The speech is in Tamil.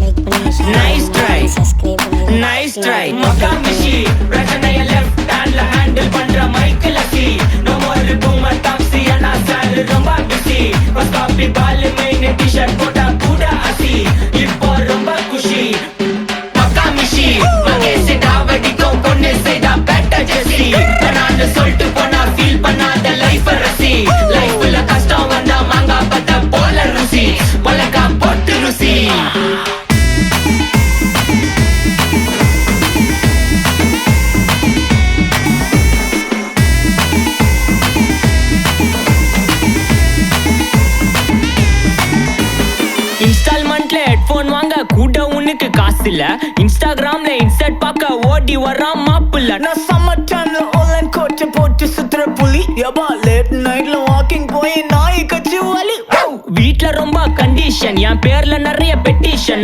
Nice try, nice try. Maka mishi, பிரச்சனைய left handல handle பண்ற மைக்கேல் அசி. No more boomer taxi, ஆனா சார் ரொம்ப busy. First copy ball main t-shirt போட்டா கூட அசி. இப்போ ரொம்ப குஷி. மகா மிஷி, மகேஷ் டாவடிக்கும் பொண்ணு செய்தா better ஜெசி. நான் சொல்லிட்டு போனா feel பண்ணாத life ரசி. Lifeல கஷ்டம் வந்தா மாங்கா பத்த போல ருசி. பழக்கா போட்டு ருசி. இன்ஸ்டால்மெண்ட்ல ஹெட்போன் வாங்க கூட உனக்கு காசு இல்ல. இன்ஸ்டாகிராம்ல இன்ஸ்டர்ட் பார்க்க ஓடி வரான் மாப்பிள்ள. நான் சம்மர் டைம்ல ஆன்லைன் கோட்டை போட்டு சுத்துற புலி. யபா லேட் நைட்ல வாக்கிங் போய் நாய் கச்சி வலி. வீட்ல ரொம்ப கண்டிஷன், என் பேர்ல நிறைய பெட்டிஷன்.